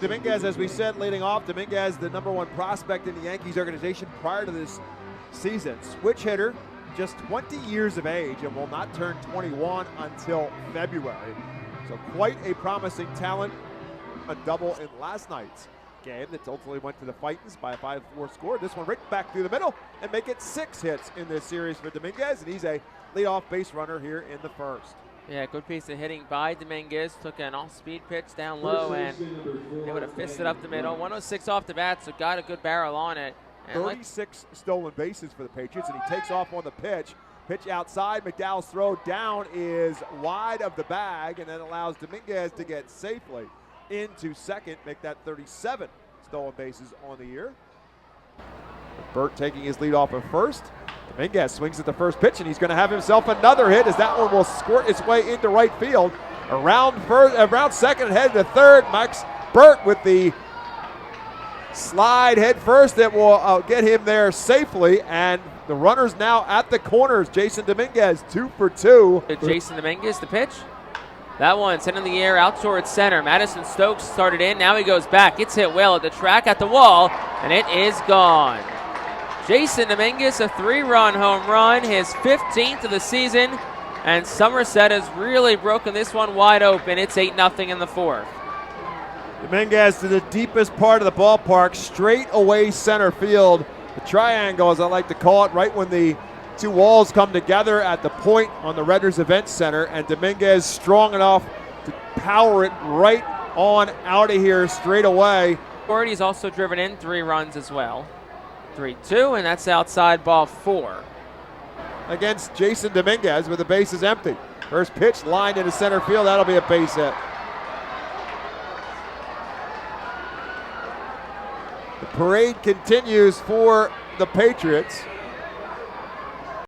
Dominguez, as we said, leading off. Dominguez, the #1 prospect in the Yankees organization prior to this season. Switch hitter, just 20 years of age, and will not turn 21 until February. So quite a promising talent. A double in last night's game that ultimately went to the Titans by a 5-4 score. This one right back through the middle and make it 6 hits in this series for Dominguez, and he's a leadoff base runner here in the first. Yeah, good piece of hitting by Dominguez. Took an off-speed pitch down low, and they would have fisted up the middle. 106 off the bat, so got a good barrel on it. And 36 stolen bases for the Patriots, and he takes off on the pitch. Pitch outside, McDowell's throw down is wide of the bag, and then allows Dominguez to get safely into second, make that 37 stolen bases on the year. Burt taking his lead off at first. Dominguez swings at the first pitch, and he's going to have himself another hit as that one will squirt its way into right field. Around second and head to third. Max Burt with the slide head first that will get him there safely, and the runner's now at the corners. Jasson Dominguez 2 for 2. Jasson Dominguez, the pitch. That one's hit in the air out towards center. Madison Stokes started in. Now he goes back. It's hit well at the track at the wall, and it is gone. Jasson Dominguez, a 3-run home run, his 15th of the season, and Somerset has really broken this one wide open. It's 8-0 in the fourth. Dominguez to the deepest part of the ballpark, straight away center field. The triangle, as I like to call it, right when the two walls come together at the point on the Redders Event Center, and Dominguez strong enough to power it right on out of here straight away. He's also driven in 3 runs as well. 3-2, and that's outside ball 4. Against Jasson Dominguez with the bases empty. First pitch lined into center field, that'll be a base hit. The parade continues for the Patriots.